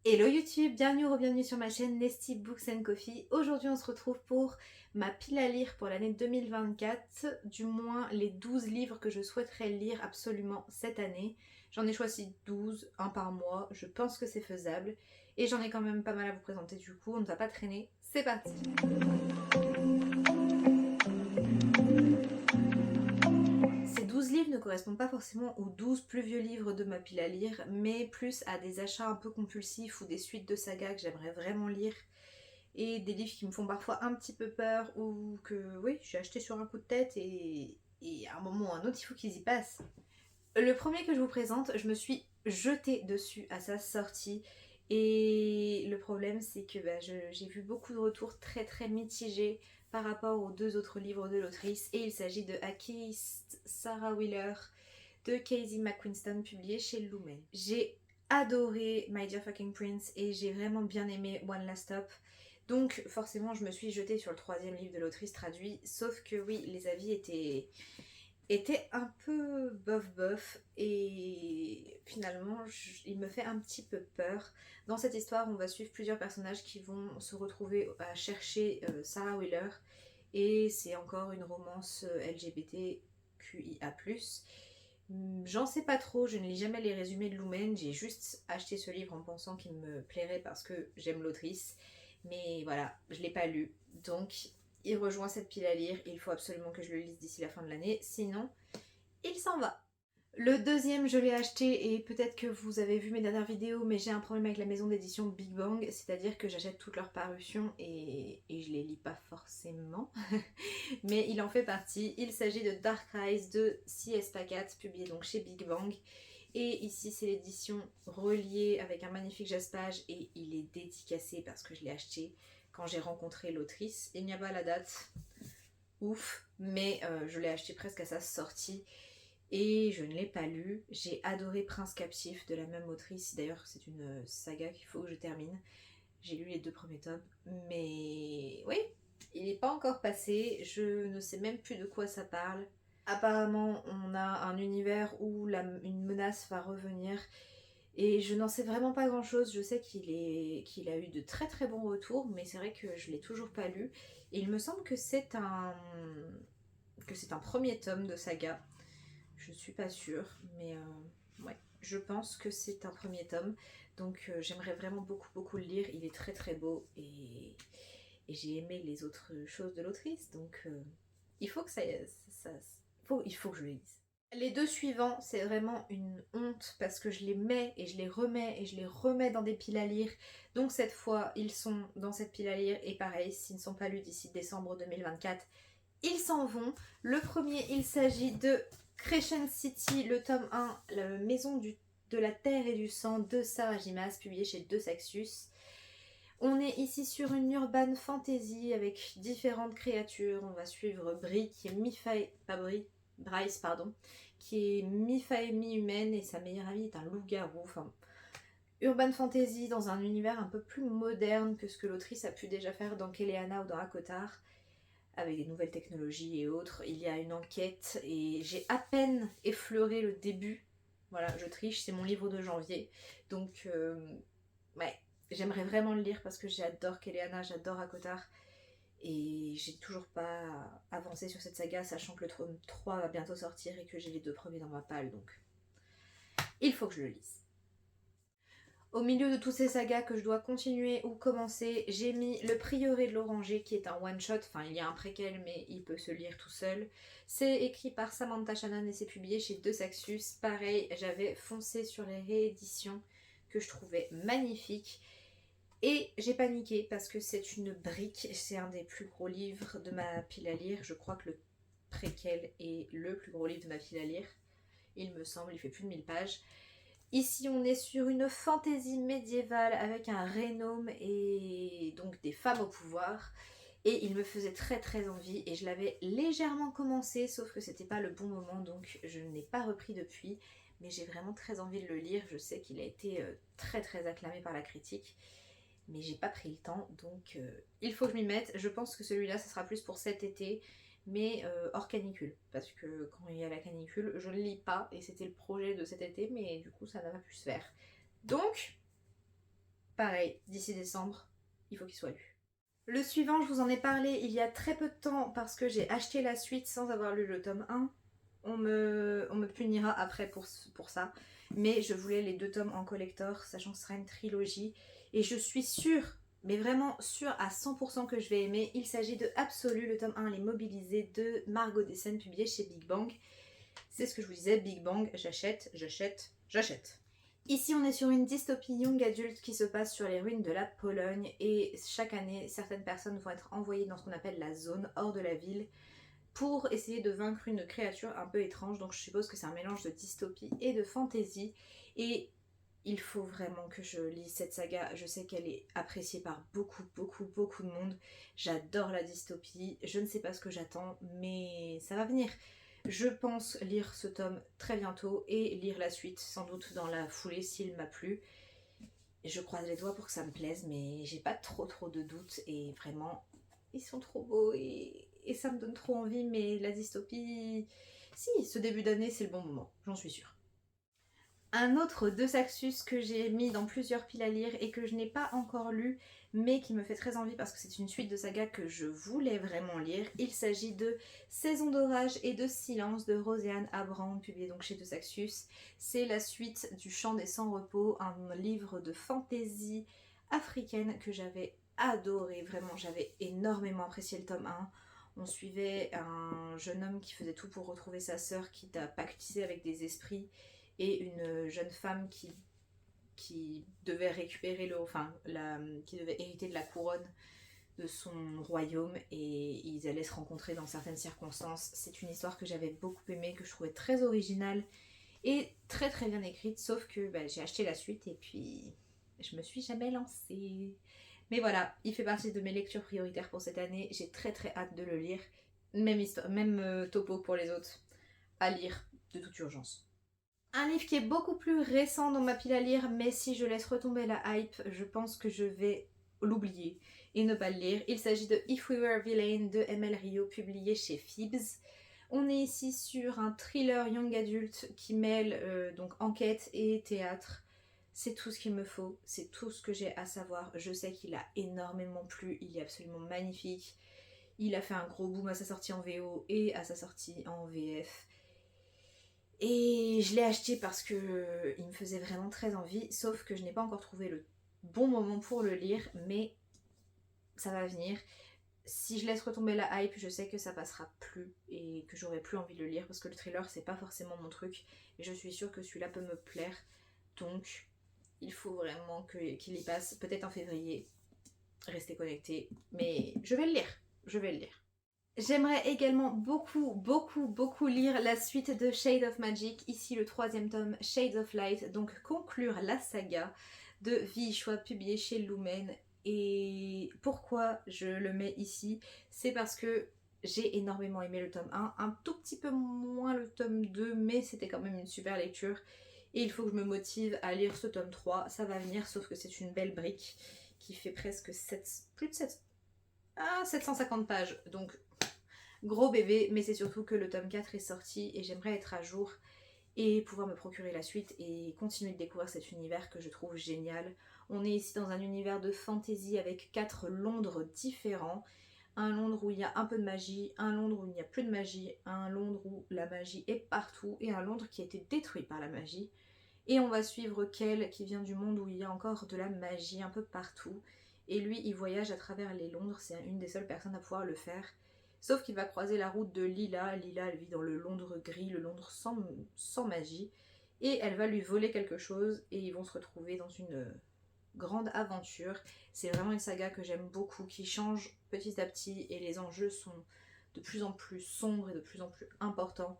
Hello YouTube, bienvenue ou bienvenue sur ma chaîne Nesty Books and Coffee. Aujourd'hui on se retrouve pour ma pile à lire pour l'année 2024, du moins les 12 livres que je souhaiterais lire absolument cette année. J'en ai choisi 12, un par mois, je pense que c'est faisable et j'en ai quand même pas mal à vous présenter du coup, on ne va pas traîner, c'est parti! Ces 12 livres ne correspondent pas forcément aux 12 plus vieux livres de ma pile à lire, mais plus à des achats un peu compulsifs ou des suites de sagas que j'aimerais vraiment lire, et des livres qui me font parfois un petit peu peur ou que oui, j'ai acheté sur un coup de tête et à un moment ou à un autre, il faut qu'ils y passent. Le premier que je vous présente, je me suis jetée dessus à sa sortie. Et le problème, c'est que j'ai vu beaucoup de retours très très mitigés par rapport aux deux autres livres de l'autrice. Et il s'agit de A Kissed Sarah Wheeler de Casey McQuiston, publié chez Lumen. J'ai adoré My Dear Fucking Prince et j'ai vraiment bien aimé One Last Stop. Donc forcément, je me suis jetée sur le troisième livre de l'autrice traduit. Sauf que oui, les avis était un peu bof bof et finalement il me fait un petit peu peur. Dans cette histoire, on va suivre plusieurs personnages qui vont se retrouver à chercher Sarah Wheeler, et c'est encore une romance LGBTQIA+. J'en sais pas trop, je ne lis jamais les résumés de Lumen, j'ai juste acheté ce livre en pensant qu'il me plairait parce que j'aime l'autrice, mais voilà, je l'ai pas lu, donc il rejoint cette pile à lire, il faut absolument que je le lise d'ici la fin de l'année, sinon il s'en va. Le deuxième, je l'ai acheté et peut-être que vous avez vu mes dernières vidéos, mais j'ai un problème avec la maison d'édition Big Bang, c'est-à-dire que j'achète toutes leurs parutions et je les lis pas forcément, mais il en fait partie. Il s'agit de Dark Eyes de C.S. Pacat, publié donc chez Big Bang. Et ici c'est l'édition reliée avec un magnifique jaspage et il est dédicacé parce que je l'ai acheté quand j'ai rencontré l'autrice. Il n'y a pas la date, ouf, mais je l'ai acheté presque à sa sortie et je ne l'ai pas lu. J'ai adoré Prince Captif de la même autrice, d'ailleurs c'est une saga qu'il faut que je termine. J'ai lu les 2 premiers tomes, mais oui, il n'est pas encore passé, je ne sais même plus de quoi ça parle. Apparemment on a un univers où une menace va revenir et je n'en sais vraiment pas grand chose. Je sais qu'il a eu de très très bons retours, mais c'est vrai que je l'ai toujours pas lu. Et il me semble que c'est un premier tome de saga. Je suis pas sûre, mais ouais, je pense que c'est un premier tome. Donc j'aimerais vraiment beaucoup beaucoup le lire. Il est très très beau et j'ai aimé les autres choses de l'autrice. Donc il faut que il faut que je le lise. Les deux suivants, c'est vraiment une honte parce que je les mets et je les remets et je les remets dans des piles à lire. Donc cette fois, ils sont dans cette pile à lire et pareil, s'ils ne sont pas lus d'ici décembre 2024, ils s'en vont. Le premier, il s'agit de Crescent City, le tome 1, la maison de la terre et du sang de Sarah J. Maas, publié chez De Saxus. On est ici sur une urban fantasy avec différentes créatures. On va suivre Brie qui est Bryce, pardon, qui est mi-fae mi-humaine et sa meilleure amie est un loup-garou. Enfin, urban fantasy dans un univers un peu plus moderne que ce que l'autrice a pu déjà faire dans Keleana ou dans Akotar, avec des nouvelles technologies et autres. Il y a une enquête et j'ai à peine effleuré le début. Voilà, je triche, c'est mon livre de janvier. Donc, ouais, j'aimerais vraiment le lire parce que j'adore Keleana, j'adore Akotar. Et j'ai toujours pas avancé sur cette saga, sachant que le tome 3 va bientôt sortir et que j'ai les 2 premiers dans ma palle, donc il faut que je le lise. Au milieu de toutes ces sagas que je dois continuer ou commencer, j'ai mis Le Prieuré de l'Oranger qui est un one-shot, enfin il y a un préquel mais il peut se lire tout seul. C'est écrit par Samantha Shannon et c'est publié chez De Saxus. Pareil, j'avais foncé sur les rééditions que je trouvais magnifiques. Et j'ai paniqué parce que c'est une brique, c'est un des plus gros livres de ma pile à lire. Je crois que le préquel est le plus gros livre de ma pile à lire. Il me semble, il fait plus de 1000 pages. Ici, on est sur une fantaisie médiévale avec un Rénome et donc des femmes au pouvoir. Et il me faisait très très envie et je l'avais légèrement commencé, sauf que c'était pas le bon moment, donc je ne l'ai pas repris depuis. Mais j'ai vraiment très envie de le lire. Je sais qu'il a été très très acclamé par la critique, mais j'ai pas pris le temps, donc il faut que je m'y mette. Je pense que celui-là, ça sera plus pour cet été, mais hors canicule, parce que quand il y a la canicule, je ne lis pas, et c'était le projet de cet été, mais du coup ça n'a pas pu se faire. Donc, pareil, d'ici décembre, il faut qu'il soit lu. Le suivant, je vous en ai parlé il y a très peu de temps parce que j'ai acheté la suite sans avoir lu le tome 1. On me punira après pour ça. Mais je voulais les 2 tomes en collector, sachant que ce sera une trilogie. Et je suis sûre, mais vraiment sûre à 100% que je vais aimer. Il s'agit de Absolu, le tome 1, Les Mobilisés de Margot Dessen, publié chez Big Bang. C'est ce que je vous disais, Big Bang, j'achète, j'achète, j'achète. Ici, on est sur une dystopie young adulte qui se passe sur les ruines de la Pologne et chaque année, certaines personnes vont être envoyées dans ce qu'on appelle la zone, hors de la ville, pour essayer de vaincre une créature un peu étrange. Donc je suppose que c'est un mélange de dystopie et de fantasy. Et il faut vraiment que je lise cette saga. Je sais qu'elle est appréciée par beaucoup, beaucoup, beaucoup de monde. J'adore la dystopie. Je ne sais pas ce que j'attends, mais ça va venir. Je pense lire ce tome très bientôt et lire la suite sans doute dans la foulée s'il m'a plu. Je croise les doigts pour que ça me plaise, mais j'ai pas trop de doutes et vraiment ils sont trop beaux et ça me donne trop envie. Mais la dystopie, si, ce début d'année c'est le bon moment, j'en suis sûre. Un autre de Saxus que j'ai mis dans plusieurs piles à lire et que je n'ai pas encore lu, mais qui me fait très envie parce que c'est une suite de saga que je voulais vraiment lire. Il s'agit de Saison d'orage et de silence de Roséane Abraham, publié donc chez de Saxus. C'est la suite du Chant des sans-repos, un livre de fantaisie africaine que j'avais adoré. Vraiment, j'avais énormément apprécié le tome 1. On suivait un jeune homme qui faisait tout pour retrouver sa sœur, qui t'a pactisé avec des esprits, et une jeune femme qui devait récupérer qui devait hériter de la couronne de son royaume et ils allaient se rencontrer dans certaines circonstances. C'est une histoire que j'avais beaucoup aimée, que je trouvais très originale et très très bien écrite, sauf que j'ai acheté la suite et puis je me suis jamais lancée. Mais voilà, il fait partie de mes lectures prioritaires pour cette année, j'ai très très hâte de le lire. Même histoire, même topo pour les autres, à lire de toute urgence. Un livre qui est beaucoup plus récent dans ma pile à lire, mais si je laisse retomber la hype, je pense que je vais l'oublier et ne pas le lire. Il s'agit de If We Were Villain de M.L. Rio, publié chez Phoebs. On est ici sur un thriller young adulte qui mêle donc enquête et théâtre. C'est tout ce qu'il me faut, c'est tout ce que j'ai à savoir. Je sais qu'il a énormément plu, il est absolument magnifique. Il a fait un gros boom à sa sortie en VO et à sa sortie en VF. Et je l'ai acheté parce que il me faisait vraiment très envie, sauf que je n'ai pas encore trouvé le bon moment pour le lire, mais ça va venir. Si je laisse retomber la hype, je sais que ça passera plus et que j'aurai plus envie de le lire parce que le thriller c'est pas forcément mon truc et je suis sûre que celui-là peut me plaire. Donc il faut vraiment qu'il y passe, peut-être en février. Restez connectés, mais je vais le lire, je vais le lire. J'aimerais également beaucoup lire la suite de Shade of Magic, ici le 3e tome, Shades of Light, donc conclure la saga de V.E. Schwab publié chez Lumen. Et pourquoi je le mets ici? C'est parce que j'ai énormément aimé le tome 1, un tout petit peu moins le tome 2, mais c'était quand même une super lecture. Et il faut que je me motive à lire ce tome 3, ça va venir, sauf que c'est une belle brique qui fait presque plus de 750 pages, donc gros bébé, mais c'est surtout que le tome 4 est sorti et j'aimerais être à jour et pouvoir me procurer la suite et continuer de découvrir cet univers que je trouve génial. On est ici dans un univers de fantasy avec 4 Londres différents. Un Londres où il y a un peu de magie, un Londres où il n'y a plus de magie, un Londres où la magie est partout et un Londres qui a été détruit par la magie. Et on va suivre Kel qui vient du monde où il y a encore de la magie un peu partout. Et lui, il voyage à travers les Londres, c'est une des seules personnes à pouvoir le faire. Sauf qu'il va croiser la route de Lila. Lila, elle vit dans le Londres gris, le Londres sans magie. Et elle va lui voler quelque chose et ils vont se retrouver dans une grande aventure. C'est vraiment une saga que j'aime beaucoup, qui change petit à petit et les enjeux sont de plus en plus sombres et de plus en plus importants.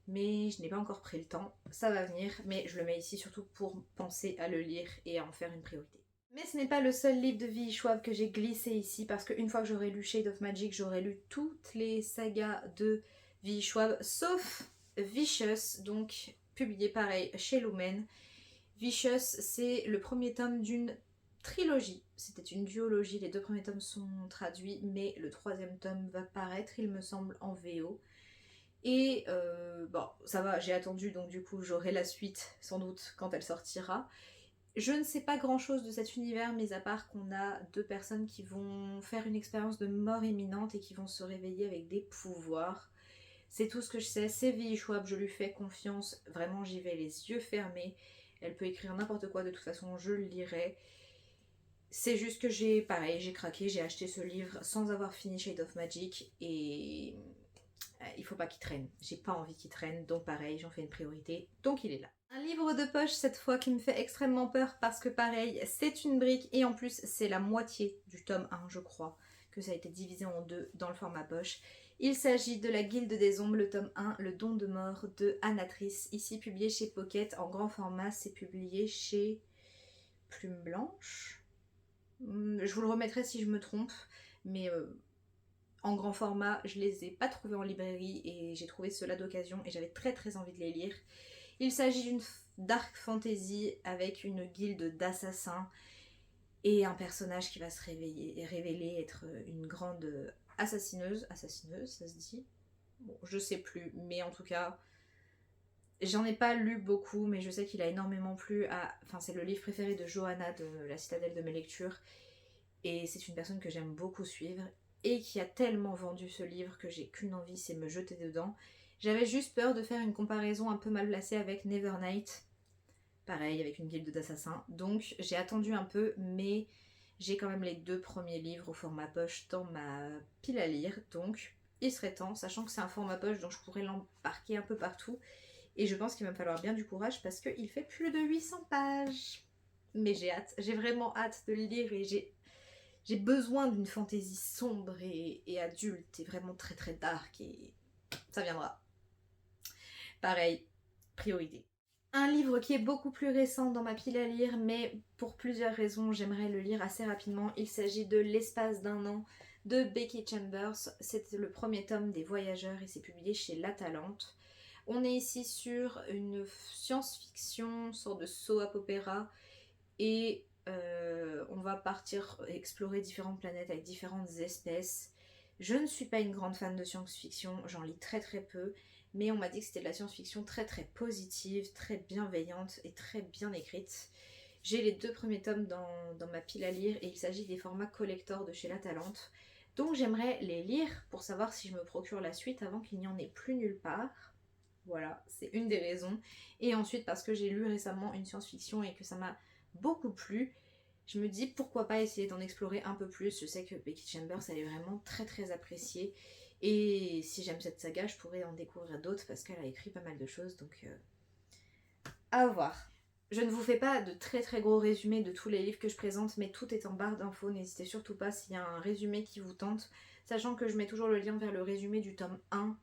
Mais je n'ai pas encore pris le temps, ça va venir, mais je le mets ici surtout pour penser à le lire et à en faire une priorité. Mais ce n'est pas le seul livre de V.E. Schwab que j'ai glissé ici, parce qu'une fois que j'aurai lu Shade of Magic, j'aurai lu toutes les sagas de V.E. Schwab, sauf Vicious, donc publié pareil chez Lumen. Vicious, c'est le premier tome d'une trilogie. C'était une duologie, les 2 premiers tomes sont traduits, mais le 3e tome va paraître, il me semble, en VO. Et bon, ça va, j'ai attendu, donc du coup j'aurai la suite sans doute quand elle sortira. Je ne sais pas grand chose de cet univers, mis à part qu'on a deux personnes qui vont faire une expérience de mort imminente et qui vont se réveiller avec des pouvoirs. C'est tout ce que je sais. C'est V.E. Schwab, je lui fais confiance. Vraiment, j'y vais les yeux fermés. Elle peut écrire n'importe quoi, de toute façon, je le lirai. C'est juste que j'ai craqué, j'ai acheté ce livre sans avoir fini Shade of Magic et il faut pas qu'il traîne. J'ai pas envie qu'il traîne, donc pareil, j'en fais une priorité, donc il est là. Un livre de poche cette fois qui me fait extrêmement peur parce que pareil, c'est une brique et en plus c'est la moitié du tome 1 je crois, que ça a été divisé en deux dans le format poche. Il s'agit de la Guilde des Ombres, le tome 1, Le Don de Mort de Anatrice, ici publié chez Pocket en grand format, c'est publié chez Plume Blanche. Je vous le remettrai si je me trompe, mais en grand format, je les ai pas trouvés en librairie et j'ai trouvé ceux-là d'occasion et j'avais très envie de les lire. Il s'agit d'une dark fantasy avec une guilde d'assassins et un personnage qui va se révéler être une grande assassineuse, ça se dit? Bon, je sais plus, mais en tout cas, j'en ai pas lu beaucoup, mais je sais qu'il a énormément plu à... Enfin, c'est le livre préféré de Johanna de la citadelle de mes lectures. Et c'est une personne que j'aime beaucoup suivre et qui a tellement vendu ce livre que j'ai qu'une envie, c'est me jeter dedans. J'avais juste peur de faire une comparaison un peu mal placée avec Nevernight. Pareil, avec une guilde d'assassins. Donc j'ai attendu un peu, mais j'ai quand même les deux premiers livres au format poche dans ma pile à lire. Donc il serait temps, sachant que c'est un format poche dont je pourrais l'embarquer un peu partout. Et je pense qu'il va me falloir bien du courage parce qu'il fait plus de 800 pages. Mais j'ai hâte, j'ai vraiment hâte de le lire et j'ai besoin d'une fantaisie sombre et adulte et vraiment très dark et ça viendra. Pareil, priorité. Un livre qui est beaucoup plus récent dans ma pile à lire, mais pour plusieurs raisons, j'aimerais le lire assez rapidement. Il s'agit de L'espace d'un an de Becky Chambers. C'est le premier tome des Voyageurs et c'est publié chez La Talente. On est ici sur une science-fiction, sorte de soap opéra, et on va partir explorer différentes planètes avec différentes espèces. Je ne suis pas une grande fan de science-fiction, j'en lis très peu, mais on m'a dit que c'était de la science-fiction très positive, très bienveillante et très bien écrite. J'ai les deux premiers tomes dans ma pile à lire et il s'agit des formats collector de chez La Talente. Donc j'aimerais les lire pour savoir si je me procure la suite avant qu'il n'y en ait plus nulle part. Voilà, c'est une des raisons. Et ensuite parce que j'ai lu récemment une science-fiction et que ça m'a beaucoup plu, je me dis pourquoi pas essayer d'en explorer un peu plus. Je sais que Becky Chambers elle est vraiment très appréciée et si j'aime cette saga je pourrais en découvrir d'autres parce qu'elle a écrit pas mal de choses, donc à voir. Je ne vous fais pas de très gros résumés de tous les livres que je présente, mais tout est en barre d'infos, n'hésitez surtout pas s'il y a un résumé qui vous tente, sachant que je mets toujours le lien vers le résumé du tome 1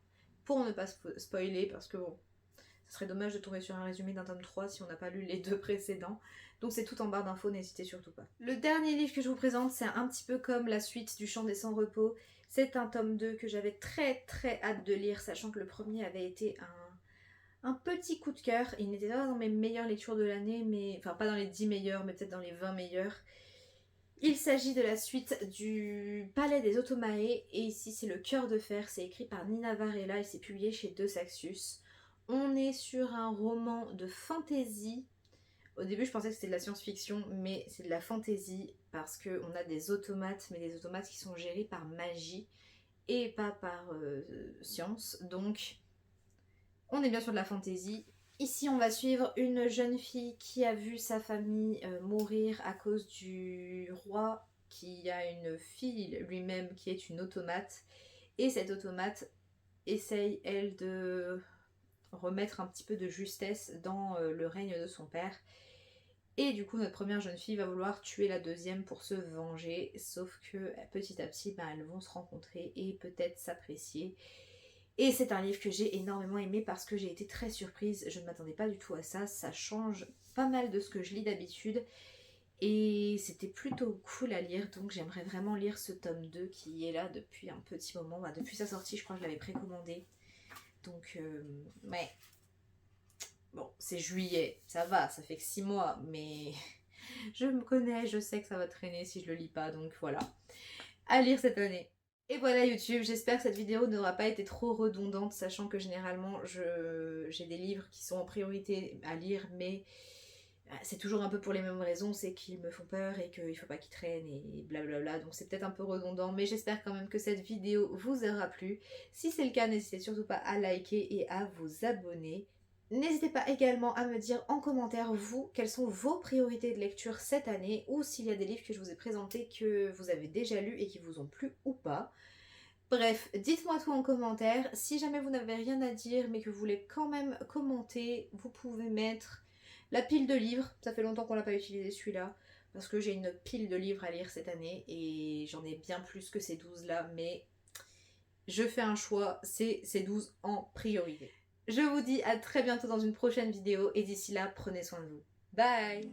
pour ne pas spoiler, parce que bon, ce serait dommage de tomber sur un résumé d'un tome 3 si on n'a pas lu les deux précédents. Donc c'est tout en barre d'infos, n'hésitez surtout pas. Le dernier livre que je vous présente, c'est un petit peu comme la suite du Chant des Sans Repos. C'est un tome 2 que j'avais très hâte de lire, sachant que le premier avait été un petit coup de cœur. Il n'était pas dans mes meilleures lectures de l'année, mais enfin pas dans les 10 meilleures, mais peut-être dans les 20 meilleures. Il s'agit de la suite du Palais des Automae, et ici c'est Le Cœur de Fer, c'est écrit par Nina Varela et c'est publié chez De Saxus. On est sur un roman de fantasy. Au début je pensais que c'était de la science-fiction, mais c'est de la fantasy parce qu'on a des automates, mais des automates qui sont gérés par magie et pas par science. Donc on est bien sur de la fantasy. Ici, on va suivre une jeune fille qui a vu sa famille mourir à cause du roi qui a une fille lui-même qui est une automate. Et cette automate essaye, elle, de remettre un petit peu de justesse dans le règne de son père. Et du coup, notre première jeune fille va vouloir tuer la deuxième pour se venger. Sauf que petit à petit, elles vont se rencontrer et peut-être s'apprécier. Et c'est un livre que j'ai énormément aimé parce que j'ai été très surprise, je ne m'attendais pas du tout à ça, ça change pas mal de ce que je lis d'habitude et c'était plutôt cool à lire, donc j'aimerais vraiment lire ce tome 2 qui est là depuis un petit moment, depuis sa sortie je crois que je l'avais précommandé, donc ouais, bon c'est juillet, ça va, ça fait que 6 mois, mais je me connais, je sais que ça va traîner si je le lis pas, donc voilà, à lire cette année. Et voilà YouTube, j'espère que cette vidéo n'aura pas été trop redondante, sachant que généralement j'ai des livres qui sont en priorité à lire, mais c'est toujours un peu pour les mêmes raisons, c'est qu'ils me font peur et qu'il faut pas qu'ils traînent et blablabla, donc c'est peut-être un peu redondant, mais j'espère quand même que cette vidéo vous aura plu. Si c'est le cas, n'hésitez surtout pas à liker et à vous abonner. N'hésitez pas également à me dire en commentaire, vous, quelles sont vos priorités de lecture cette année, ou s'il y a des livres que je vous ai présentés que vous avez déjà lus et qui vous ont plu ou pas. Bref, dites-moi tout en commentaire. Si jamais vous n'avez rien à dire mais que vous voulez quand même commenter, vous pouvez mettre la pile de livres. Ça fait longtemps qu'on l'a pas utilisé celui-là, parce que j'ai une pile de livres à lire cette année et j'en ai bien plus que ces 12 là, mais je fais un choix, c'est ces 12 en priorité. Je vous dis à très bientôt dans une prochaine vidéo et d'ici là, prenez soin de vous. Bye!